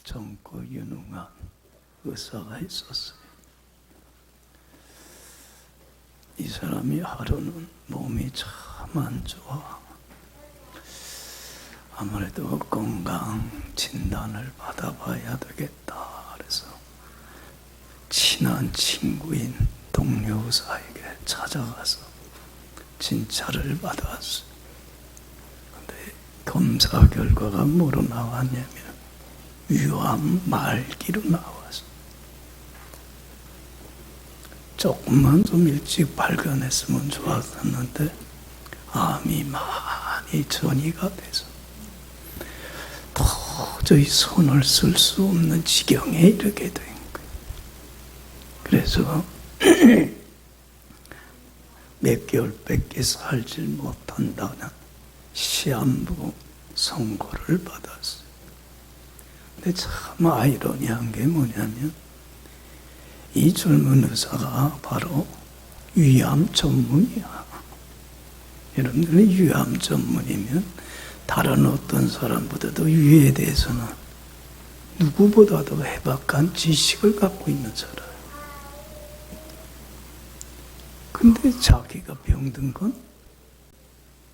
젊고 유능한 의사가 있었어요. 이 사람이 하루는 몸이 참 안 좋아. 아무래도 건강 진단을 받아봐야 되겠다. 그래서 친한 친구인 동료 의사에게 찾아가서 진찰을 받았어요. 근데 검사 결과가 뭐로 나왔냐면 위암 말기로 나왔어요. 조금만 좀 일찍 발견했으면 좋았었는데 암이 많이 전이가 돼서 도저히 손을 쓸 수 없는 지경에 이르게 된 거예요. 그래서 몇 개월밖에 살질 못한다는 시한부 선고를 받았어요. 근데 참 아이러니한 게 뭐냐면 이 젊은 의사가 바로 위암 전문이야. 여러분들이 위암 전문이면 다른 어떤 사람보다도 위에 대해서는 누구보다도 해박한 지식을 갖고 있는 사람. 근데 자기가 병든 건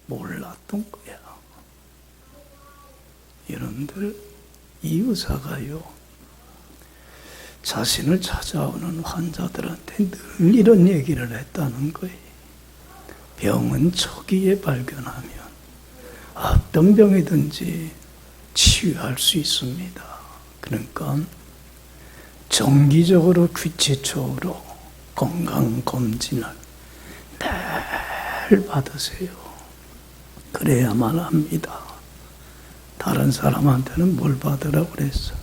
몰랐던 거야. 여러분들, 이 의사가요, 자신을 찾아오는 환자들한테 늘 이런 얘기를 했다는 거예요. 병은 초기에 발견하면 어떤 병이든지 치유할 수 있습니다. 그러니까 정기적으로 규칙적으로 건강검진을 늘 받으세요. 그래야만 합니다. 다른 사람한테는 뭘 받으라고 그랬어?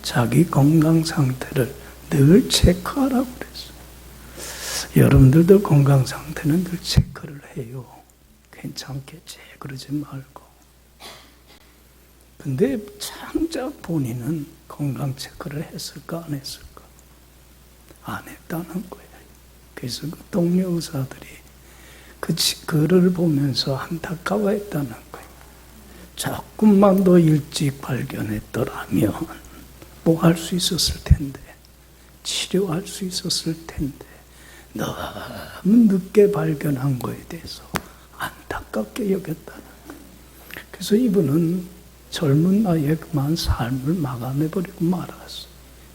자기 건강 상태를 늘 체크하라고 그랬어. 여러분들도 건강 상태는 늘 체크를 해요. 괜찮겠지? 그러지 말고. 근데 정작 본인은 건강 체크를 했을까 안 했을까? 안 했다는 거예요. 그래서 그 동료 의사들이 그 글을 보면서 안타까워했다는 거예요. 조금만 더 일찍 발견했더라면 뭐 할 수 있었을 텐데, 치료할 수 있었을 텐데 너무 늦게 발견한 거에 대해서 안타깝게 여겼다는 거예요. 그래서 이분은 젊은 나이에 그만 삶을 마감해버리고 말았어요.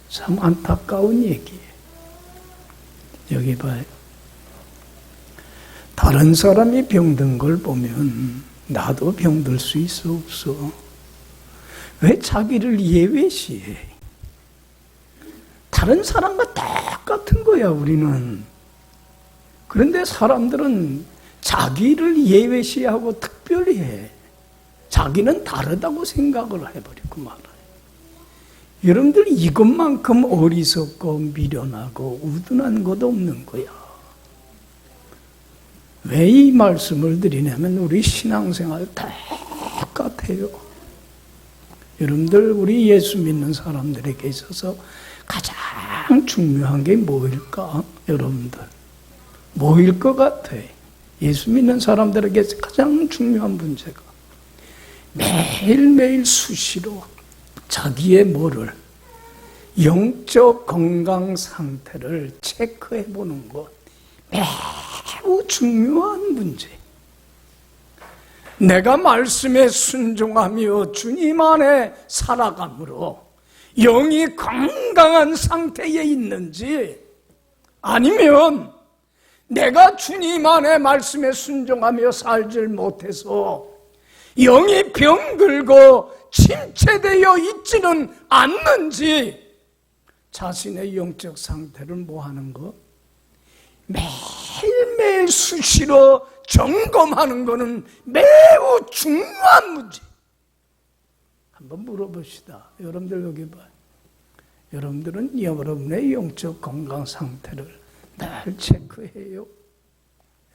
참 안타까운 얘기예요. 여기 봐요. 다른 사람이 병든 걸 보면 나도 병들 수 있어 없어? 왜 자기를 예외시해? 다른 사람과 똑같은 거야 우리는. 그런데 사람들은 자기를 예외시하고 특별히 해. 자기는 다르다고 생각을 해버리고 말아요. 여러분들 이것만큼 어리석고 미련하고 우둔한 것 없는 거야. 왜 이 말씀을 드리냐면 우리 신앙생활 똑같아요. 여러분들 우리 예수 믿는 사람들에게 있어서 가장 중요한 게 뭐일까? 여러분들 뭐일 것 같아? 예수 믿는 사람들에게 가장 중요한 문제가 매일매일 수시로 자기의 뭐를 영적 건강 상태를 체크해 보는 것 매우 중요한 문제. 내가 말씀에 순종하며 주님 안에 살아감으로 영이 건강한 상태에 있는지, 아니면 내가 주님 안에 말씀에 순종하며 살질 못해서 영이 병들고 침체되어 있지는 않는지, 자신의 영적 상태를 뭐하는 것? 매일매일 수시로 점검하는 것은 매우 중요한 문제. 한번 물어봅시다. 여러분들 여기 봐요. 여러분들은 여러분의 영적 건강 상태를 늘 체크해요.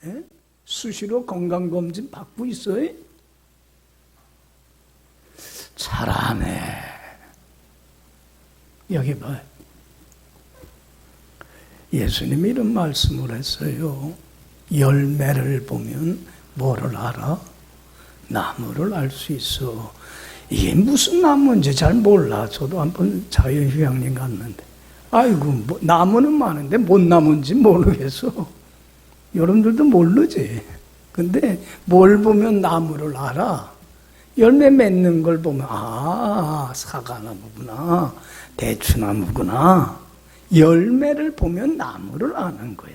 예? 수시로 건강검진 받고 있어요? 잘하네. 여기 봐요. 예수님이 이런 말씀을 했어요. 열매를 보면 뭐를 알아? 나무를 알 수 있어. 이게 무슨 나무인지 잘 몰라. 저도 한번 자연휴양림 갔는데 아이고 뭐, 나무는 많은데 뭔 나무인지 모르겠어. 여러분들도 모르지. 근데 뭘 보면 나무를 알아? 열매 맺는 걸 보면 사과나무구나, 대추나무구나. 열매를 보면 나무를 아는 거야.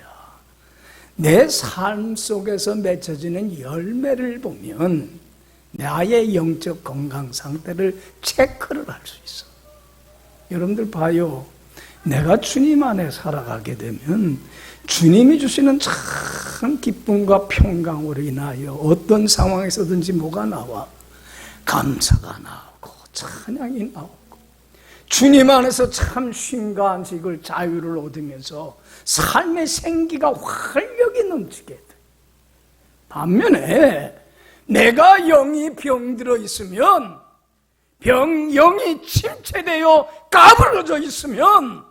내 삶 속에서 맺혀지는 열매를 보면 나의 영적 건강 상태를 체크를 할 수 있어. 여러분들 봐요. 내가 주님 안에 살아가게 되면 주님이 주시는 참 기쁨과 평강으로 인하여 어떤 상황에서든지 뭐가 나와? 감사가 나오고 찬양이 나오고 주님 안에서 참 쉼과 안식을, 자유를 얻으면서 삶의 생기가 활력이 넘치게 돼. 반면에 내가 영이 병들어 있으면, 영이 침체되어 까부러져 있으면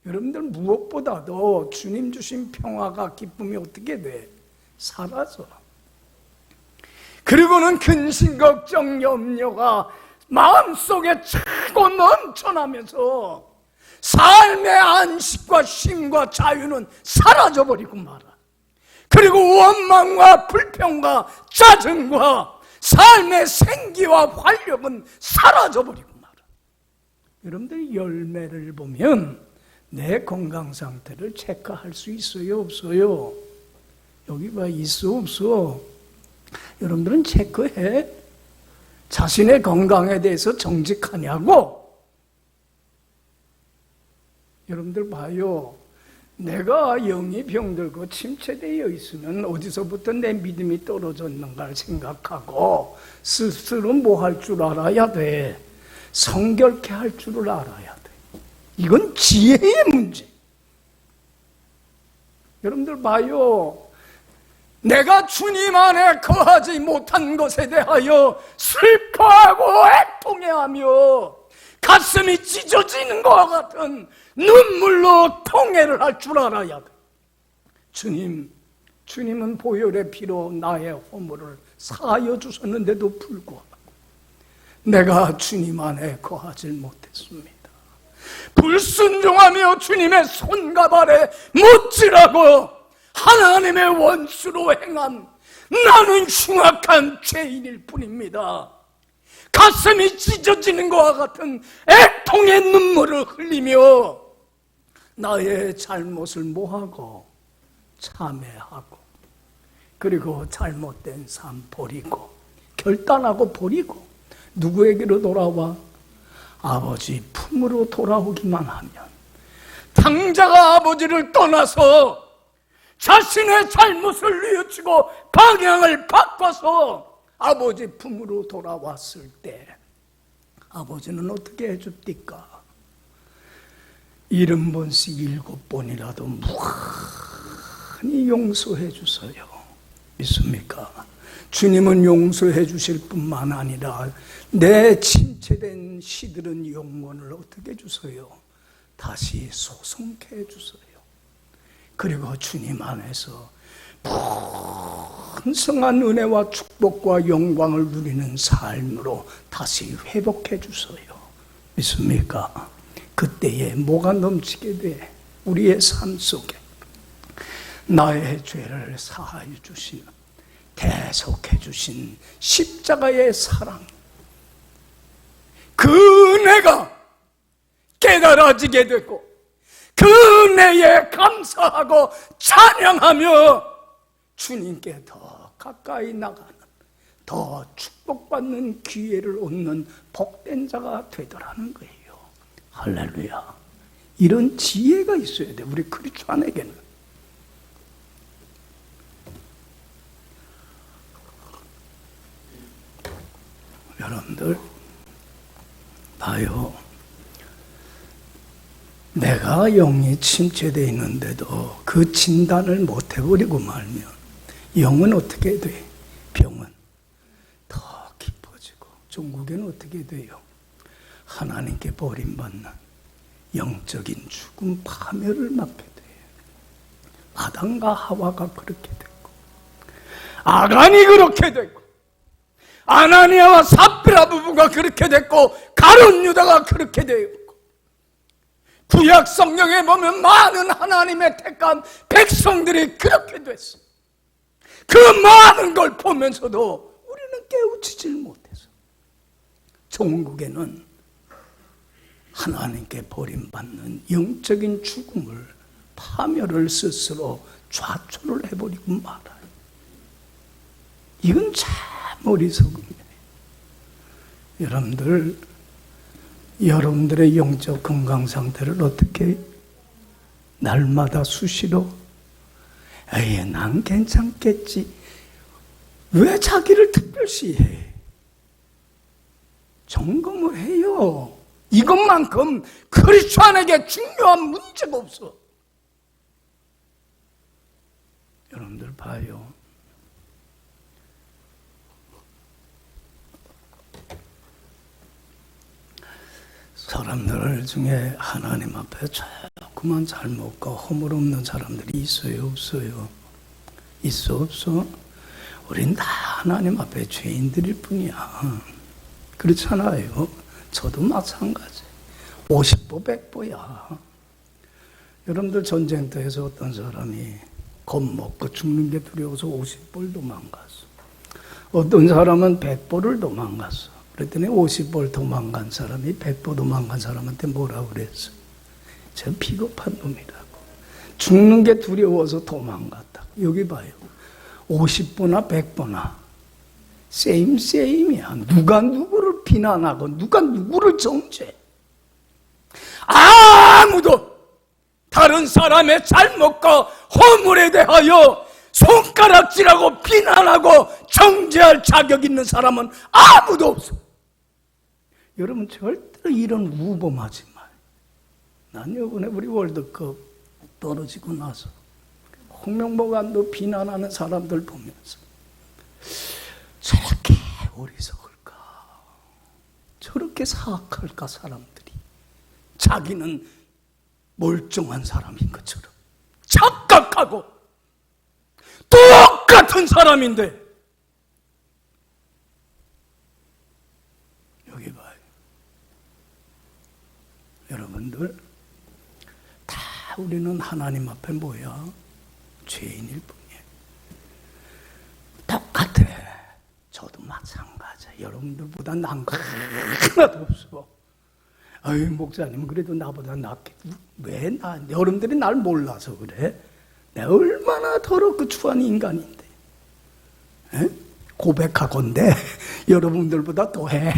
여러분들 무엇보다도 주님 주신 평화가, 기쁨이 어떻게 돼? 사라져. 그리고는 근심, 걱정, 염려가 마음속에 차고 넘쳐나면서 삶의 안식과 쉼과 자유는 사라져버리고 말아. 그리고 원망과 불평과 짜증과 삶의 생기와 활력은 사라져버리고 말아. 여러분들이 열매를 보면 내 건강 상태를 체크할 수 있어요, 없어요? 여기 봐, 있어, 없어? 여러분들은 체크해? 자신의 건강에 대해서 정직하냐고? 여러분들 봐요. 내가 영이 병들고 침체되어 있으면 어디서부터 내 믿음이 떨어졌는가를 생각하고 스스로 뭐 할 줄 알아야 돼. 성결케 할 줄을 알아야 돼. 이건 지혜의 문제. 여러분들 봐요. 내가 주님 안에 거하지 못한 것에 대하여 슬퍼하고 애통해하며 가슴이 찢어지는 것과 같은 눈물로 통회를 할 줄 알아야 돼. 주님은 보혈의 피로 나의 허물을 사하여 주셨는데도 불구하고 내가 주님 안에 거하지 못했습니다. 불순종하며 주님의 손과 발에 못지라고 하나님의 원수로 행한 나는 흉악한 죄인일 뿐입니다. 가슴이 찢어지는 것과 같은 애통의 눈물을 흘리며 나의 잘못을 모하고 참회하고 그리고 잘못된 삶 버리고 결단하고 버리고 누구에게로 돌아와? 아버지 품으로 돌아오기만 하면 당자가 아버지를 떠나서 자신의 잘못을 뉘우치고 방향을 바꿔서 아버지 품으로 돌아왔을 때 아버지는 어떻게 해줍니까? 70번씩 7번이라도 무한히 용서해 주세요. 믿습니까? 주님은 용서해 주실 뿐만 아니라 내 침체된 시들은 영혼을 어떻게 주세요? 다시 소성케 해주세요. 그리고 주님 안에서 풍성한 은혜와 축복과 영광을 누리는 삶으로 다시 회복해 주세요. 믿습니까? 그때에 뭐가 넘치게 돼? 우리의 삶 속에 나의 죄를 사하여 주시는, 대속해 주신 십자가의 사랑, 그 은혜가 깨달아지게 되고 그 은혜에 감사하고 찬양하며 주님께 더 가까이 나가는, 더 축복받는 기회를 얻는 복된 자가 되더라는 거예요. 할렐루야. 이런 지혜가 있어야 돼, 우리 크리스찬에게는. 여러분들 봐요. 내가 영이 침체되어 있는데도 그 진단을 못 해버리고 말면 영은 어떻게 돼? 병은 더 깊어지고 종국에는 어떻게 돼요? 하나님께 버림받는 영적인 죽음, 파멸을 맞게 돼요. 아담과 하와가 그렇게 됐고 아간이 그렇게 됐고 아나니아와 삽비라 부부가 그렇게 됐고 가룟 유다가 그렇게 되었고, 구약 성경에 보면 많은 하나님의 택한 백성들이 그렇게 됐어. 그 많은 걸 보면서도 우리는 깨우치질 못해서 종국에는 하나님께 버림받는 영적인 죽음을, 파멸을 스스로 좌초를 해버리고 말아요. 이건 참 어리석음이에요. 여러분들의 영적 건강 상태를 어떻게 날마다 수시로 에이, 난 괜찮겠지, 왜 자기를 특별시해? 점검을 해요. 이것만큼 크리스찬에게 중요한 문제가 없어. 여러분들 봐요. 사람들 중에 하나님 앞에 자꾸만 잘 먹고 허물 없는 사람들이 있어요, 없어요? 있어, 없어? 우린 다 하나님 앞에 죄인들일 뿐이야. 그렇잖아요. 저도 마찬가지. 50보 100보야. 여러분들 전쟁터에서 어떤 사람이 겁먹고 죽는 게 두려워서 50보를 도망갔어. 어떤 사람은 100보를 도망갔어. 그랬더니 50보를 도망간 사람이 100보 도망간 사람한테 뭐라고 그랬어? 저 비겁한 놈이라고. 죽는 게 두려워서 도망갔다. 여기 봐요. 50보나 100보나 세임이야. 누가 누구를 비난하고 누가 누구를 정죄해. 아무도 다른 사람의 잘못과 허물에 대하여 손가락질하고 비난하고 정죄할 자격 있는 사람은 아무도 없어. 여러분 절대로 이런 우범하지 마요. 난 이번에 우리 월드컵 떨어지고 나서 홍명보 감독 비난하는 사람들 보면서 저렇게 어리석을까, 저렇게 사악할까. 사람들이 자기는 멀쩡한 사람인 것처럼 착각하고 똑같은 사람인데. 여기 봐요. 여러분들 다 우리는 하나님 앞에 뭐야? 죄인일 뿐이에요. 똑같아. 저도 마찬가지야. 여러분들보다 나은 거 하나도 없어. 아유, 목사님 그래도 나보다 낫겠지. 왜 여러분들이 날 몰라서 그래? 내가 얼마나 더럽고 추한 인간인데. 에? 고백하건대 여러분들보다 더해.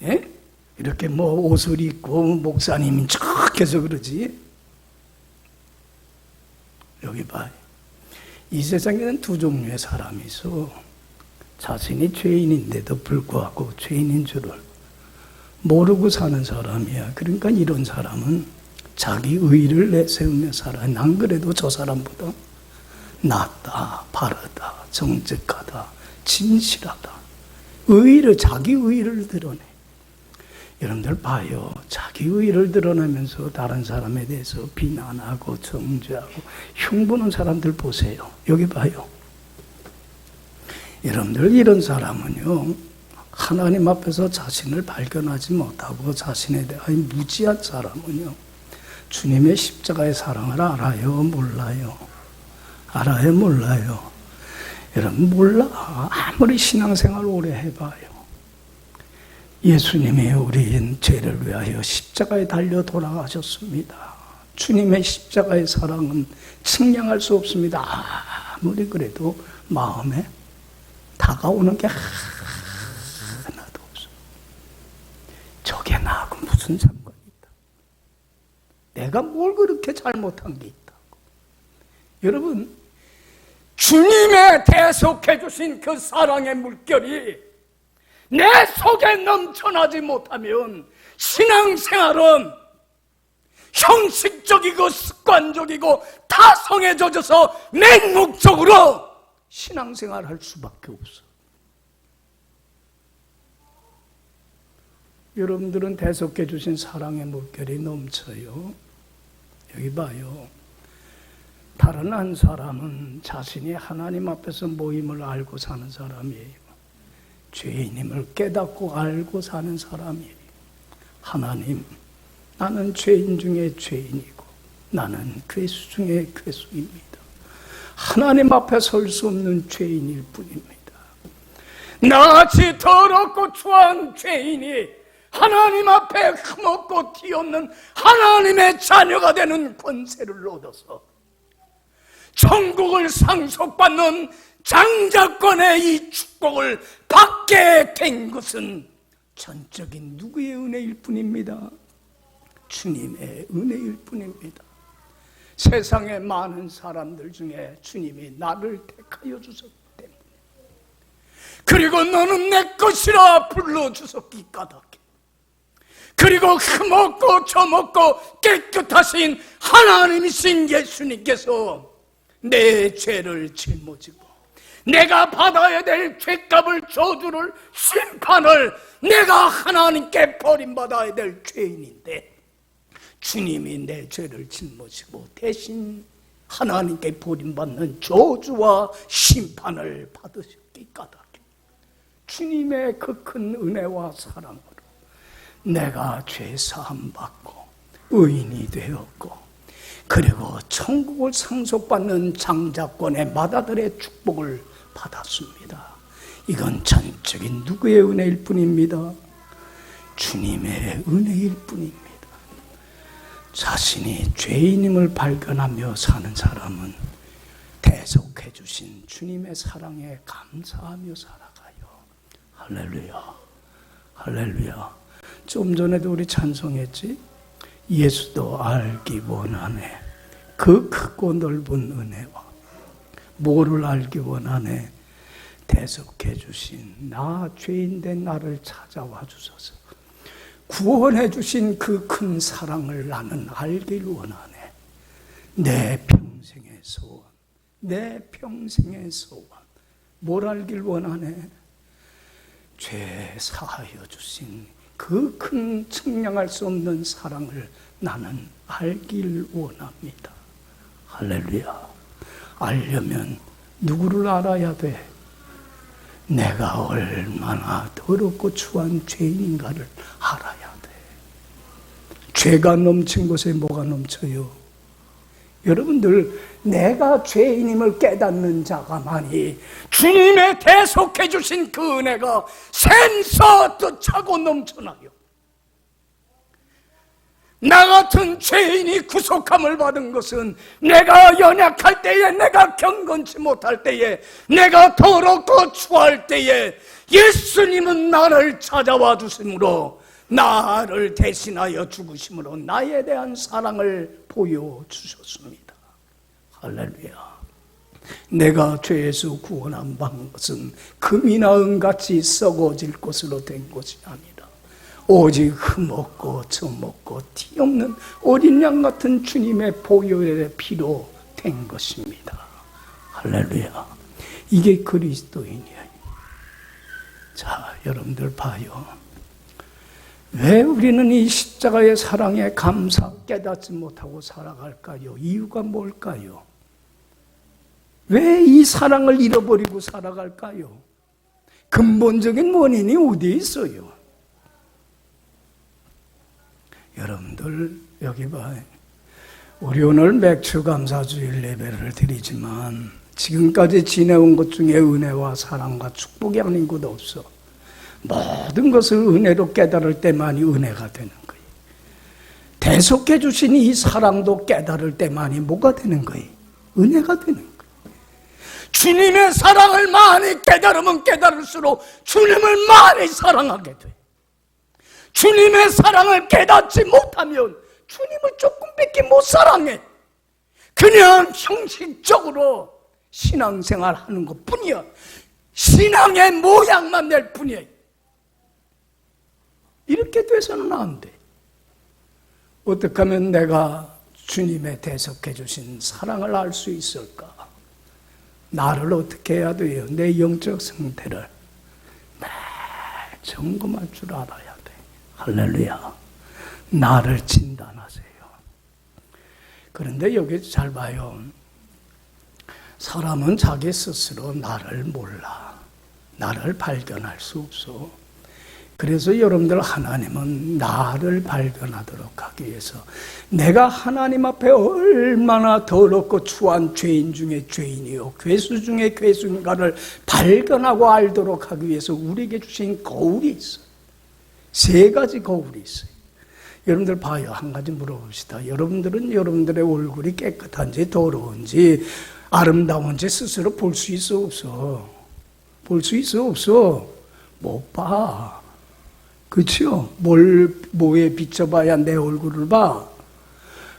에? 이렇게 뭐 옷을 입고 목사님인 척해서 그러지. 여기 봐요. 이 세상에는 두 종류의 사람이 있어. 자신이 죄인인데도 불구하고 죄인인 줄을 모르고 사는 사람이야. 그러니까 이런 사람은 자기 의를 내세우며 살아. 난 그래도 저 사람보다 낫다, 바르다, 정직하다, 진실하다. 자기 의를 드러내. 여러분들 봐요. 자기 의를 드러내면서 다른 사람에 대해서 비난하고 정죄하고 흉보는 사람들 보세요. 여기 봐요. 여러분들 이런 사람은요, 하나님 앞에서 자신을 발견하지 못하고 자신에 대하여 무지한 사람은요, 주님의 십자가의 사랑을 알아요, 몰라요? 알아요, 몰라요? 여러분 몰라. 아무리 신앙생활 오래 해봐요. 예수님이 우리인 죄를 위하여 십자가에 달려 돌아가셨습니다. 주님의 십자가의 사랑은 측량할 수 없습니다. 아무리 그래도 마음에 다가오는 게 하나도 없어. 저게 나하고 무슨 상관이 있다. 내가 뭘 그렇게 잘못한 게 있다고. 여러분, 주님의 대속해 주신 그 사랑의 물결이 내 속에 넘쳐나지 못하면 신앙생활은 형식적이고 습관적이고 타성에 젖어서 맹목적으로 신앙생활 할 수밖에 없어. 여러분들은 대속해 주신 사랑의 물결이 넘쳐요. 여기 봐요. 다른 한 사람은 자신이 하나님 앞에서 모임을 알고 사는 사람이에요. 죄인임을 깨닫고 알고 사는 사람이 하나님, 나는 죄인 중에 죄인이고 나는 괴수 중에 괴수입니다. 하나님 앞에 설 수 없는 죄인일 뿐입니다. 나같이 더럽고 추한 죄인이 하나님 앞에 흠없고 티없는 하나님의 자녀가 되는 권세를 얻어서 천국을 상속받는 장자권의 이 축복을 받게 된 것은 전적인 누구의 은혜일 뿐입니다. 주님의 은혜일 뿐입니다. 세상의 많은 사람들 중에 주님이 나를 택하여 주셨기 때문에, 그리고 너는 내 것이라 불러주셨기 까닭에, 그리고 흠없고 점없고 깨끗하신 하나님이신 예수님께서 내 죄를 짊어지고 내가 받아야 될 죄값을, 저주를, 심판을 내가 하나님께 버림받아야 될 죄인인데 주님이 내 죄를 짊어지고 대신 하나님께 버림받는 저주와 심판을 받으셨기 까닭에 주님의 그 큰 은혜와 사랑으로 내가 죄 사함 받고 의인이 되었고, 그리고 천국을 상속받는 장자권의 맏아들의 축복을 받았습니다. 이건 전적인 누구의 은혜일 뿐입니다. 주님의 은혜일 뿐입니다. 자신이 죄인임을 발견하며 사는 사람은 대속해 주신 주님의 사랑에 감사하며 살아가요. 할렐루야, 할렐루야. 좀 전에도 우리 찬송했지? 예수도 알기 원하네, 그 크고 넓은 은혜와. 뭐를 알기 원하네? 대속해 주신 나 죄인된 나를 찾아와 주소서. 구원해 주신 그 큰 사랑을 나는 알길 원하네. 내 평생의 소원, 내 평생의 소원. 뭘 알길 원하네? 죄 사하여 주신 그 큰 측량할 수 없는 사랑을 나는 알길 원합니다. 할렐루야. 알려면 누구를 알아야 돼? 내가 얼마나 더럽고 추한 죄인인가를 알아야 돼. 죄가 넘친 곳에 뭐가 넘쳐요? 여러분들, 내가 죄인임을 깨닫는 자가만이 주님의 대속해 주신 그 은혜가 샘솟듯 차고 넘쳐나요. 나 같은 죄인이 구속함을 받은 것은 내가 연약할 때에, 내가 경건치 못할 때에, 내가 더럽고 추할 때에 예수님은 나를 찾아와 주심으로, 나를 대신하여 죽으심으로 나에 대한 사랑을 보여주셨습니다. 할렐루야. 내가 죄에서 구원한 것은 금이나 은같이 썩어질 것으로 된 것이 아니라 오직 흠없고 점없고 티없는 어린 양 같은 주님의 보혈의 피로 된 것입니다. 할렐루야. 이게 그리스도인이에요. 자, 여러분들 봐요. 왜 우리는 이 십자가의 사랑에 감사 깨닫지 못하고 살아갈까요? 이유가 뭘까요? 왜 이 사랑을 잃어버리고 살아갈까요? 근본적인 원인이 어디에 있어요? 여러분들 여기 봐요. 우리 오늘 맥주감사주일 예배를 드리지만 지금까지 지내온 것 중에 은혜와 사랑과 축복이 아닌 것 없어. 모든 것을 은혜로 깨달을 때만이 은혜가 되는 거예요. 대속해 주신 이 사랑도 깨달을 때만이 뭐가 되는 거예요? 은혜가 되는 거예요. 주님의 사랑을 많이 깨달으면 깨달을수록 주님을 많이 사랑하게 돼요. 주님의 사랑을 깨닫지 못하면 주님을 조금밖에 못 사랑해. 그냥 형식적으로 신앙생활 하는 것 뿐이야. 신앙의 모양만 낼 뿐이야. 이렇게 돼서는 안 돼. 어떻게 하면 내가 주님의 대속해 주신 사랑을 알 수 있을까? 나를 어떻게 해야 돼요? 내 영적 상태를 매일 점검할 줄 알아야 돼. 할렐루야. 나를 진단하세요. 그런데 여기 잘 봐요. 사람은 자기 스스로 나를 몰라. 나를 발견할 수 없어. 그래서 여러분들, 하나님은 나를 발견하도록 하기 위해서 내가 하나님 앞에 얼마나 더럽고 추한 죄인 중에 죄인이요 괴수 중에 괴수인가를 발견하고 알도록 하기 위해서 우리에게 주신 거울이 있어요. 세 가지 거울이 있어요. 여러분들 봐요. 한 가지 물어봅시다. 여러분들은 여러분들의 얼굴이 깨끗한지 더러운지 아름다운지 스스로 볼 수 있어 없어? 볼 수 있어 없어? 못 봐. 그렇죠? 뭐에 비춰봐야 내 얼굴을 봐?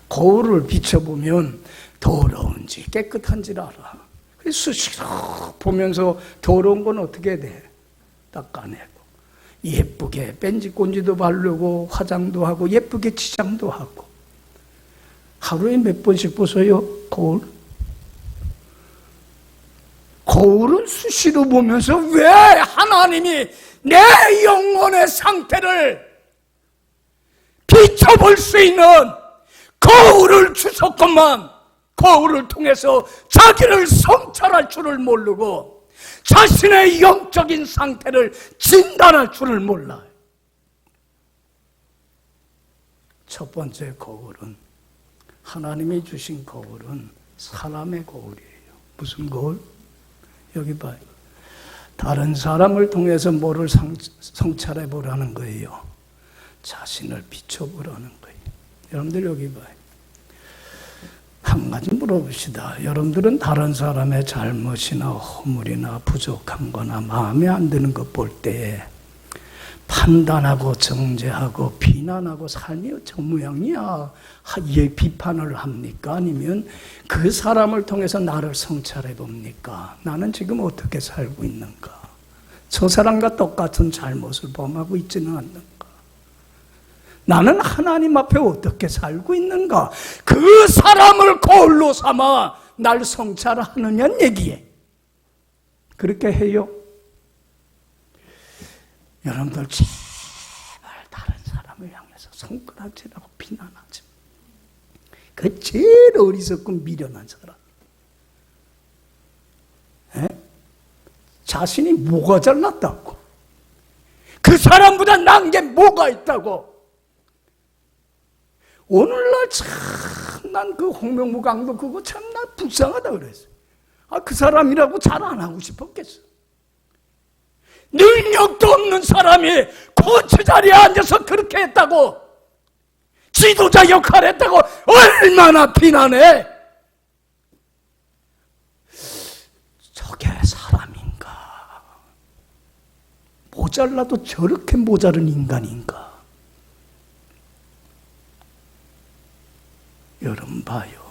거울을 비춰보면 더러운지 깨끗한지를 알아. 그래서 수시로 보면서 더러운 건 어떻게 돼? 닦아내고 예쁘게 뺀지꼰지도 바르고 화장도 하고 예쁘게 치장도 하고. 하루에 몇 번씩 보세요? 거울? 거울은 수시로 보면서 왜 하나님이 내 영혼의 상태를 비춰볼 수 있는 거울을 주셨건만 거울을 통해서 자기를 성찰할 줄을 모르고 자신의 영적인 상태를 진단할 줄을 몰라요. 첫 번째 거울은, 하나님이 주신 거울은 사람의 거울이에요. 무슨 거울? 여기 봐요. 다른 사람을 통해서 뭐를 성찰해 보라는 거예요? 자신을 비춰보라는 거예요. 여러분들 여기 봐요. 한 가지 물어봅시다. 여러분들은 다른 사람의 잘못이나 허물이나 부족한 거나 마음에 안 드는 것 볼 때 판단하고 정죄하고 비난하고 삶이 저 모양이야 비판을 합니까? 아니면 그 사람을 통해서 나를 성찰해 봅니까? 나는 지금 어떻게 살고 있는가? 저 사람과 똑같은 잘못을 범하고 있지는 않는가? 나는 하나님 앞에 어떻게 살고 있는가? 그 사람을 거울로 삼아 날 성찰하느냐는 얘기에 그렇게 해요. 여러분들 제발 다른 사람을 향해서 손가락질하고 비난하지 마. 그 제일 어리석고 미련한 사람. 자신이 뭐가 잘났다고? 그 사람보다 나은 게 뭐가 있다고? 오늘날 참 난 그 홍명무 강도 그거 참 나 불쌍하다 그랬어. 그 사람이라고 잘 안 하고 싶었겠어. 능력도 없는 사람이 코치 자리에 앉아서 그렇게 했다고, 지도자 역할을 했다고 얼마나 비난해? 저게 사람인가? 모자라도 저렇게 모자른 인간인가? 여러분 봐요.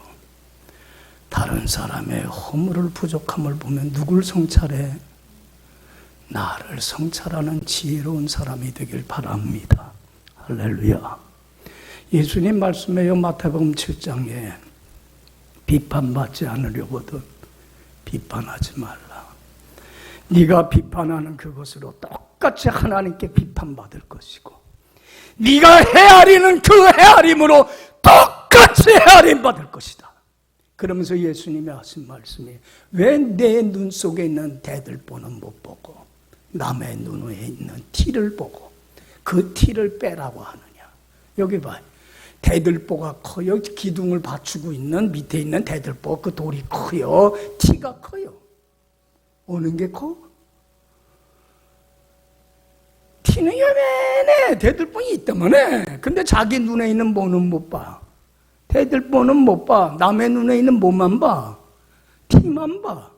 다른 사람의 허물을 부족함을 보면 누굴 성찰해? 나를 성찰하는 지혜로운 사람이 되길 바랍니다. 할렐루야. 예수님 말씀해요. 마태복음 7장에 비판받지 않으려거든 비판하지 말라. 네가 비판하는 그것으로 똑같이 하나님께 비판받을 것이고 네가 헤아리는 그 헤아림으로 똑같이 헤아림받을 것이다. 그러면서 예수님이 하신 말씀이 왜 내 눈 속에 있는 대들보는 못 보고 남의 눈에 있는 티를 보고 그 티를 빼라고 하느냐. 여기 봐요. 대들보가 커요. 기둥을 받치고 있는 밑에 있는 대들보 그 돌이 커요. 티가 커요. 어느 게 커? 티는 여면에 대들보이 있다면에. 근데 자기 눈에 있는 뭐는 못 봐. 대들보는 못 봐. 남의 눈에 있는 뭐만 봐? 티만 봐.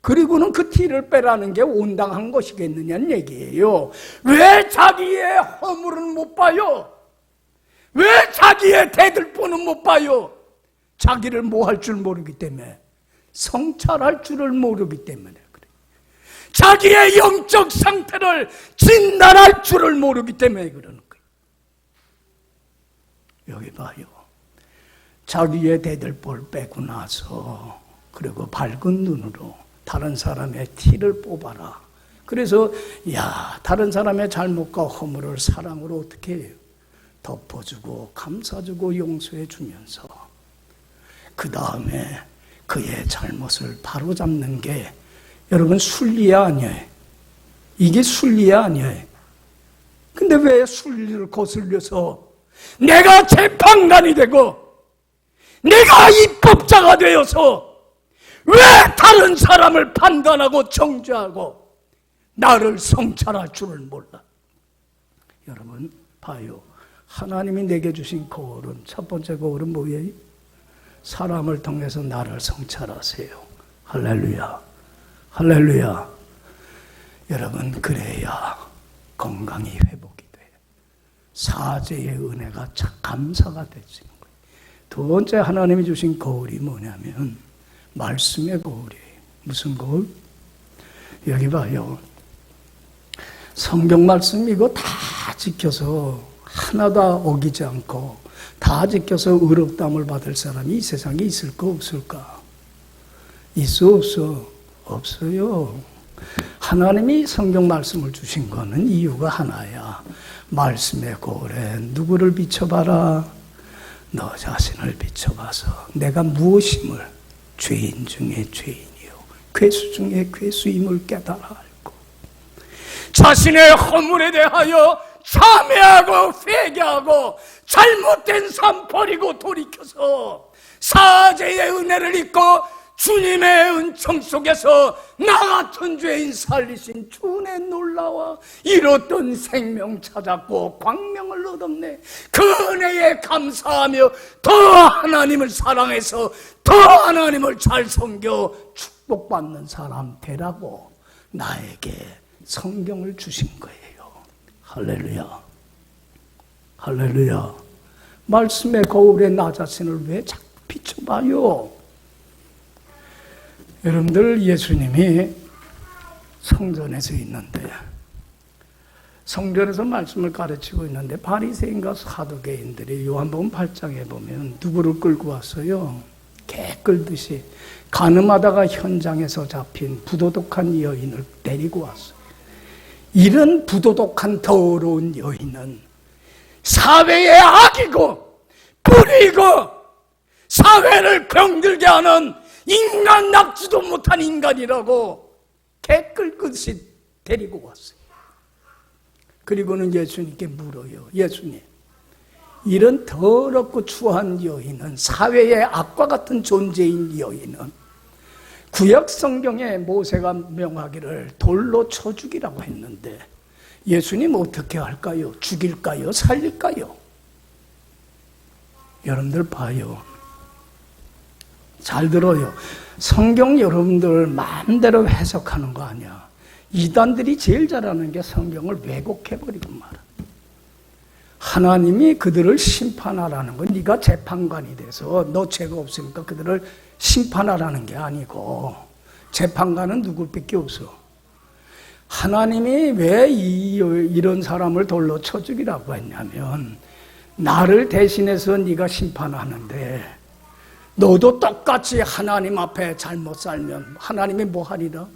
그리고는 그 티를 빼라는 게 온당한 것이겠느냐는 얘기예요. 왜 자기의 허물은 못 봐요? 왜 자기의 대들보는 못 봐요? 자기를 뭐 할 줄 모르기 때문에, 성찰할 줄을 모르기 때문에 그래. 자기의 영적 상태를 진단할 줄을 모르기 때문에 그러는 거예요. 여기 봐요. 자기의 대들보를 빼고 나서 그리고 밝은 눈으로 다른 사람의 티를 뽑아라. 그래서 다른 사람의 잘못과 허물을 사랑으로 어떻게 해요? 덮어주고 감싸주고 용서해 주면서 그 다음에 그의 잘못을 바로잡는 게 여러분 순리야 아니에요? 이게 순리 아니에요. 근데 왜 순리를 거슬려서 내가 재판관이 되고 내가 입법자가 되어서 왜 다른 사람을 판단하고 정죄하고 나를 성찰할 줄을 몰라. 여러분 봐요. 하나님이 내게 주신 거울은, 첫 번째 거울은 뭐예요? 사람을 통해서 나를 성찰하세요. 할렐루야. 할렐루야. 여러분 그래야 건강이 회복이 돼. 사죄의 은혜가 참 감사가 되지는 거예요. 두 번째 하나님이 주신 거울이 뭐냐면 말씀의 거울이에요. 무슨 거울? 여기 봐요. 성경 말씀 이거 다 지켜서 하나도 어기지 않고 다 지켜서 의롭다함을 받을 사람이 이 세상에 있을까 없을까? 있어 없어? 없어요. 하나님이 성경 말씀을 주신 거는 이유가 하나야. 말씀의 거울에 누구를 비춰봐라. 너 자신을 비춰봐서 내가 무엇임을, 죄인 중에 죄인이요 괴수 중에 괴수임을 깨달아 알고 자신의 허물에 대하여 참회하고 회개하고 잘못된 삶 버리고 돌이켜서 사죄의 은혜를 입고 주님의 은총 속에서 나 같은 죄인 살리신 주의 놀라와 이뤘던 생명 찾았고 광명을 얻었네. 그 은혜에 감사하며 더 하나님을 사랑해서 더 하나님을 잘 섬겨 축복받는 사람 되라고 나에게 성경을 주신 거예요. 할렐루야. 할렐루야. 말씀의 거울에 나 자신을 왜 자꾸 비춰봐요? 여러분들 예수님이 성전에서 있는데, 성전에서 말씀을 가르치고 있는데 바리새인과 사두개인들이 요한복음 8장에 보면 누구를 끌고 왔어요? 개 끌듯이 간음하다가 현장에서 잡힌 부도덕한 여인을 데리고 왔어요. 이런 부도덕한 더러운 여인은 사회의 악이고 뿌리고 사회를 병들게 하는 인간 납지도 못한 인간이라고 개 끌듯이 데리고 왔어요. 그리고는 예수님께 물어요. 예수님, 이런 더럽고 추한 여인은, 사회의 악과 같은 존재인 여인은 구약 성경에 모세가 명하기를 돌로 쳐 죽이라고 했는데 예수님 어떻게 할까요? 죽일까요? 살릴까요? 여러분들 봐요. 잘 들어요. 성경 여러분들 마음대로 해석하는 거 아니야. 이단들이 제일 잘하는 게 성경을 왜곡해버리고 말아. 하나님이 그들을 심판하라는 건 네가 재판관이 돼서 너 죄가 없으니까 그들을 심판하라는 게 아니고, 재판관은 누구밖에 없어. 하나님이 왜 이런 사람을 돌로 쳐 죽이라고 했냐면 나를 대신해서 네가 심판하는데 너도 똑같이 하나님 앞에 잘못 살면 하나님이 뭐 하리라?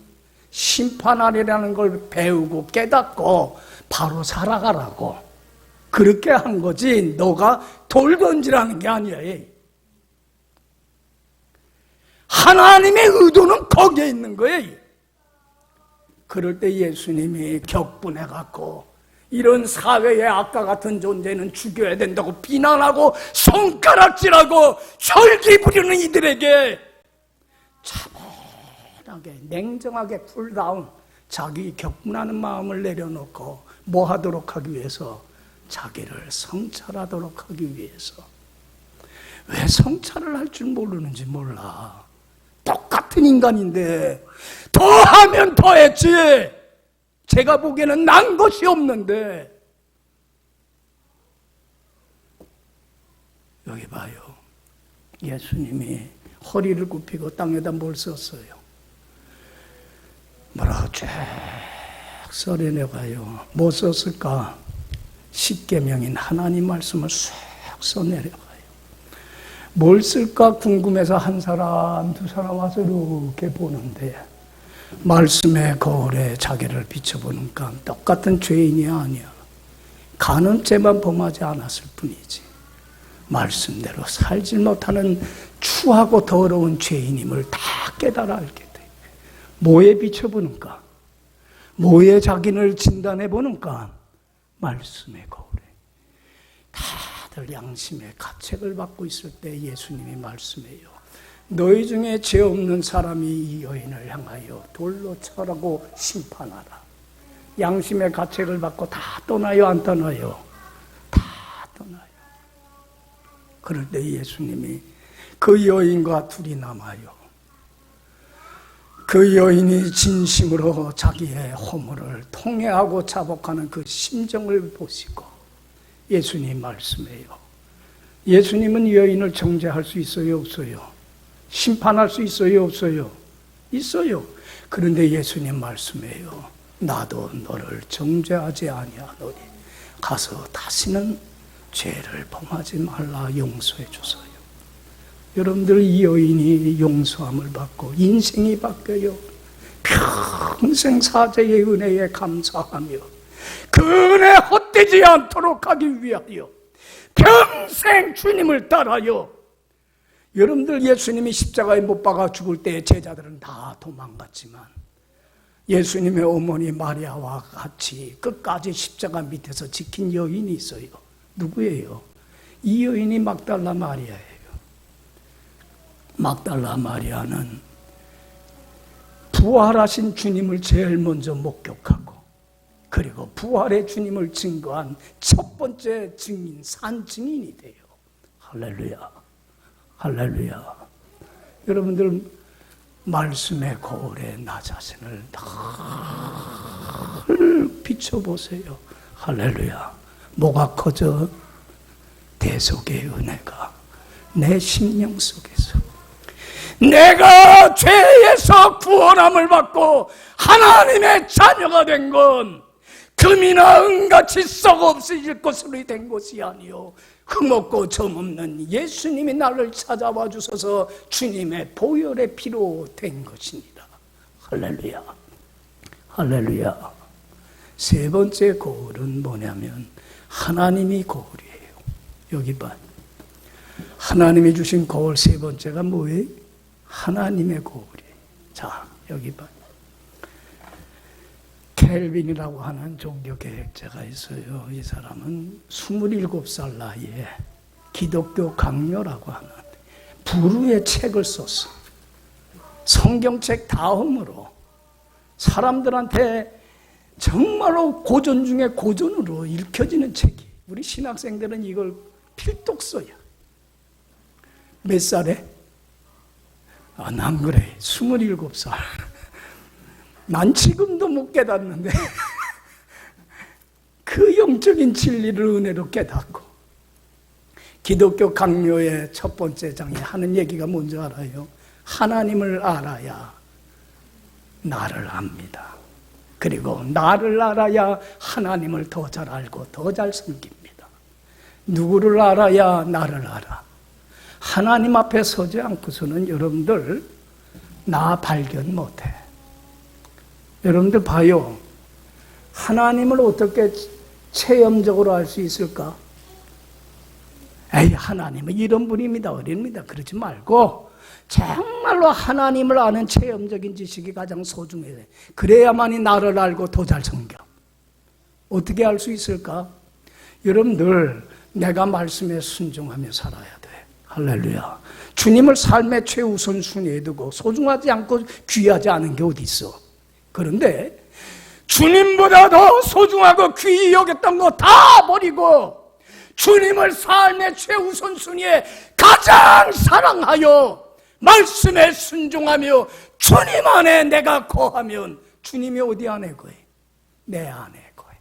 심판하리라는 걸 배우고 깨닫고 바로 살아가라고. 그렇게 한 거지 너가 돌 던지라는 게 아니야. 하나님의 의도는 거기에 있는 거예요. 그럴 때 예수님이 격분해갖고 이런 사회의 악과 같은 존재는 죽여야 된다고 비난하고 손가락질하고 혈기 부리는 이들에게 차분하게 냉정하게 쿨다운, 자기 격분하는 마음을 내려놓고 뭐 하도록 하기 위해서? 자기를 성찰하도록 하기 위해서. 왜 성찰을 할 줄 모르는지 몰라. 똑같은 인간인데 더 하면 더 했지. 제가 보기에는 난 것이 없는데. 여기 봐요. 예수님이 허리를 굽히고 땅에다 뭘 썼어요? 뭐라고 쫙 써내려가요. 뭐 썼을까? 십계명인 하나님 말씀을 쑥 써내려가요. 뭘 쓸까 궁금해서 한 사람 두 사람 와서 이렇게 보는데 말씀의 거울에 자기를 비춰보니까 똑같은 죄인이 아니야. 간음죄만 범하지 않았을 뿐이지 말씀대로 살지 못하는 추하고 더러운 죄인임을 다 깨달아 알게 돼. 뭐에 비춰보는가? 뭐에 자기를 진단해 보는가? 말씀의 거울에. 다들 양심의 가책을 받고 있을 때 예수님이 말씀해요. 너희 중에 죄 없는 사람이 이 여인을 향하여 돌로 쳐라고 심판하라. 양심의 가책을 받고 다 떠나요, 안 떠나요? 다 떠나요. 그럴 때 예수님이 그 여인과 둘이 남아요. 그 여인이 진심으로 자기의 허물을 통회하고 자복하는 그 심정을 보시고 예수님 말씀해요. 예수님은 여인을 정죄할 수 있어요, 없어요? 심판할 수 있어요, 없어요? 있어요. 그런데 예수님 말씀해요. 나도 너를 정죄하지 아니하노니 가서 다시는 죄를 범하지 말라 용서해 주소요. 여러분들, 이 여인이 용서함을 받고 인생이 바뀌어요. 평생 사죄의 은혜에 감사하며 그 은혜 헛되지 않도록 하기 위하여 평생 주님을 따라요. 여러분들, 예수님이 십자가에 못 박아 죽을 때 제자들은 다 도망갔지만 예수님의 어머니 마리아와 같이 끝까지 십자가 밑에서 지킨 여인이 있어요. 누구예요? 이 여인이 막달라 마리아예요. 막달라 마리아는 부활하신 주님을 제일 먼저 목격하고 그리고 부활의 주님을 증거한 첫 번째 증인, 산증인이 돼요. 할렐루야, 할렐루야. 여러분들, 말씀의 거울에 나 자신을 늘 비춰보세요. 할렐루야. 뭐가 커져? 대속의 은혜가 내 심령 속에서 내가 죄에서 구원함을 받고 하나님의 자녀가 된 건 금이나 은같이 썩 없어질 것으로 된 것이 아니요 흠없고 점없는 예수님이 나를 찾아와 주셔서 주님의 보혈의 피로 된 것입니다. 할렐루야, 할렐루야. 세 번째 거울은 뭐냐면 하나님이 거울이에요. 여기 봐. 하나님이 주신 거울 세 번째가 뭐예요? 하나님의 거울이에요. 자, 여기 봐. 켈빈이라고 하는 종교개혁자가 있어요. 이 사람은 27살 나이에 기독교 강요라고 하는 불후의 책을 썼어. 성경책 다음으로 사람들한테 정말로 고전 중에 고전으로 읽혀지는 책이. 우리 신학생들은 이걸 필독 써요. 몇 살에? 난 그래. 27살. 난 지금도 못 깨닫는데 그 영적인 진리를 은혜로 깨닫고 기독교 강요의 첫 번째 장에 하는 얘기가 뭔지 알아요? 하나님을 알아야 나를 압니다. 그리고 나를 알아야 하나님을 더 잘 알고 더 잘 섬깁니다. 누구를 알아야 나를 알아? 하나님 앞에 서지 않고서는 여러분들 나 발견 못해. 여러분들 봐요. 하나님을 어떻게 체험적으로 알 수 있을까? 에이, 하나님은 이런 분입니다, 어립니다. 그러지 말고 정말로 하나님을 아는 체험적인 지식이 가장 소중해요. 그래야만이 나를 알고 더 잘 섬겨. 어떻게 알 수 있을까? 여러분들, 내가 말씀에 순종하며 살아야 돼. 할렐루야. 주님을 삶의 최우선 순위에 두고 소중하지 않고 귀하지 않은 게 어디 있어? 그런데 주님보다 더 소중하고 귀히 여겼던 거 다 버리고 주님을 삶의 최우선 순위에 가장 사랑하여 말씀에 순종하며 주님 안에 내가 거하면 주님이 어디 안에 거해? 내 안에 거해.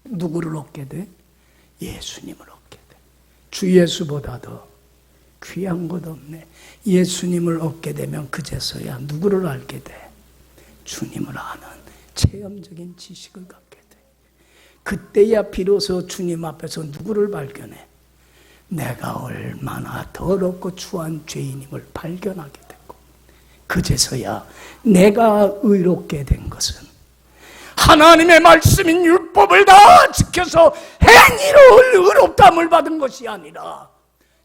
누구를 얻게 돼? 예수님을 얻게 돼. 주 예수보다 더 귀한 것 없네. 예수님을 얻게 되면 그제서야 누구를 알게 돼? 주님을 아는 체험적인 지식을 갖게 돼. 그때야 비로소 주님 앞에서 누구를 발견해? 내가 얼마나 더럽고 추한 죄인임을 발견하게 되고 그제서야 내가 의롭게 된 것은 하나님의 말씀인 율법을 다 지켜서 행위로 의롭다함을 받은 것이 아니라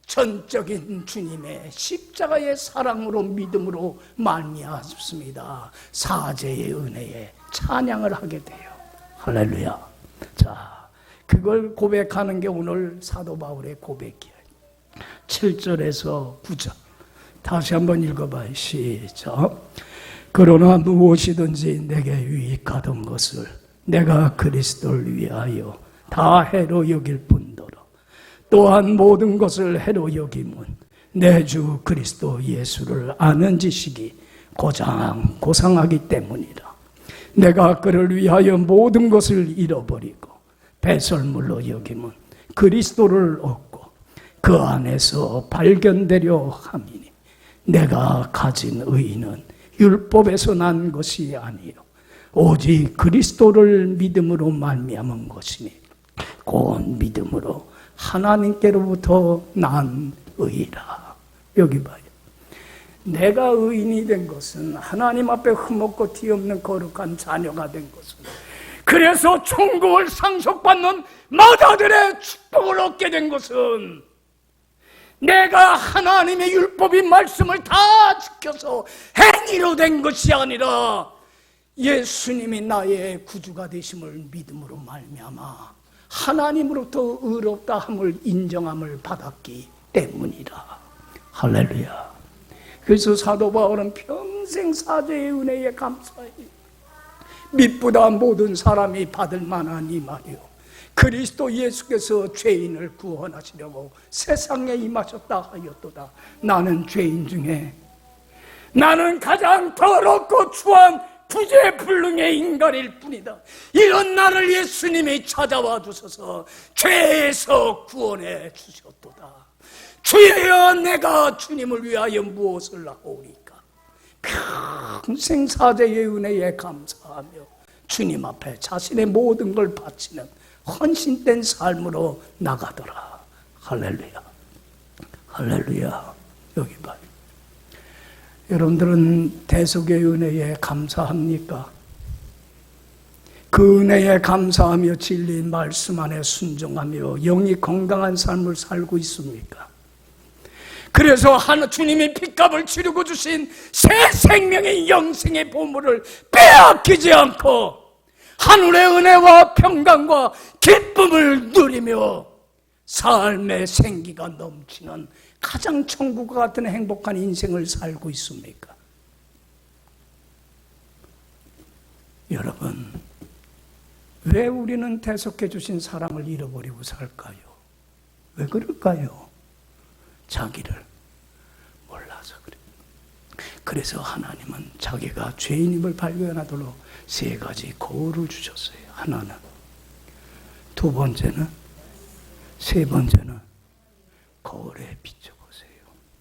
전적인 주님의 십자가의 사랑으로 믿음으로 말미암습니다. 사죄의 은혜에 찬양을 하게 돼요. 할렐루야. 자, 그걸 고백하는 게 오늘 사도 바울의 고백이에요. 7절에서 9절 다시 한번 읽어봐요. 시작. 그러나 무엇이든지 내게 유익하던 것을 내가 그리스도를 위하여 다 해로 여길 뿐더러 또한 모든 것을 해로 여김은 내 주 그리스도 예수를 아는 지식이 고상하기 때문이라. 내가 그를 위하여 모든 것을 잃어버리고 배설물로 여김은 그리스도를 얻고 그 안에서 발견되려 함이니 내가 가진 의는 율법에서 난 것이 아니요 오직 그리스도를 믿음으로 말미암은 것이니 곧 믿음으로 하나님께로부터 난 의라. 여기 봐요. 내가 의인이 된 것은 하나님 앞에 흠없고 티없는 거룩한 자녀가 된 것은 그래서 천국을 상속받는 마다들의 축복을 얻게 된 것은 내가 하나님의 율법인 말씀을 다 지켜서 행위로 된 것이 아니라 예수님이 나의 구주가 되심을 믿음으로 말미암아 하나님으로부터 의롭다 함을 인정함을 받았기 때문이라. 할렐루야. 그래서 사도 바울은 평생 사죄의 은혜에 감사해 믿보다 모든 사람이 받을 만한 이 말이요 그리스도 예수께서 죄인을 구원하시려고 세상에 임하셨다 하였도다. 나는 죄인 중에 나는 가장 더럽고 추한 부재불능의 인간일 뿐이다. 이런 나를 예수님이 찾아와 주셔서 죄에서 구원해 주셨도다. 주여 내가 주님을 위하여 무엇을 하오리까. 평생 사죄의 은혜에 감사하며 주님 앞에 자신의 모든 걸 바치는 헌신된 삶으로 나가더라. 할렐루야. 할렐루야. 여기 봐요. 여러분들은 대속의 은혜에 감사합니까? 그 은혜에 감사하며 진리의 말씀 안에 순종하며 영이 건강한 삶을 살고 있습니까? 그래서 주님이 핏값을 치르고 주신 새 생명의 영생의 보물을 빼앗기지 않고 하늘의 은혜와 평강과 기쁨을 누리며 삶의 생기가 넘치는 가장 천국과 같은 행복한 인생을 살고 있습니까? 여러분, 왜 우리는 대속해 주신 사랑을 잃어버리고 살까요? 왜 그럴까요? 자기를 몰라서 그래요. 그래서 하나님은 자기가 죄인임을 발견하도록 세 가지 거울을 주셨어요. 하나는, 두 번째는, 세 번째는 거울에 비춰보세요.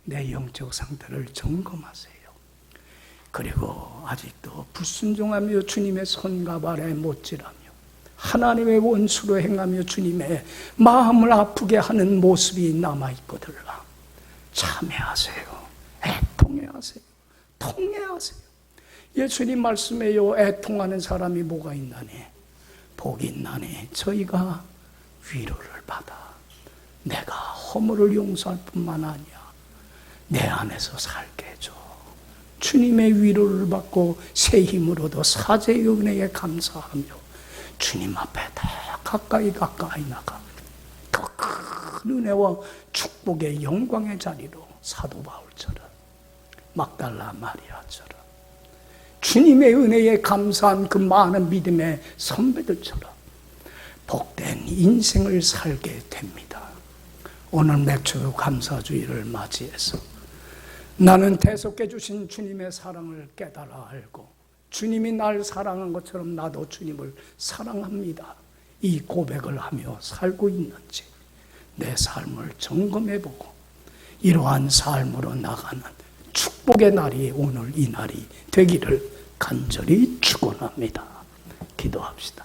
내 영적 상태를 점검하세요. 그리고 아직도 불순종하며 주님의 손과 발에 못질하며 하나님의 원수로 행하며 주님의 마음을 아프게 하는 모습이 남아있거들라. 참회하세요. 애통해하세요. 통회하세요. 예수님 말씀에요. 애통하는 사람이 뭐가 있나니? 복이 있나니 저희가 위로를 받아 내가 허물을 용서할 뿐만 아니야 내 안에서 살게 해줘. 주님의 위로를 받고 새 힘으로도 사죄의 은혜에 감사하며 주님 앞에 더 가까이 나가 더 큰 은혜와 축복의 영광의 자리로 사도 바울처럼 막달라 마리아처럼 주님의 은혜에 감사한 그 많은 믿음의 선배들처럼 복된 인생을 살게 됩니다. 오늘 맥주 감사주의를 맞이해서 나는 대속해 주신 주님의 사랑을 깨달아 알고 주님이 날 사랑한 것처럼 나도 주님을 사랑합니다. 이 고백을 하며 살고 있는지 내 삶을 점검해보고 이러한 삶으로 나가는 축복의 날이 오늘 이 날이 되기를 간절히 축원합니다. 기도합시다.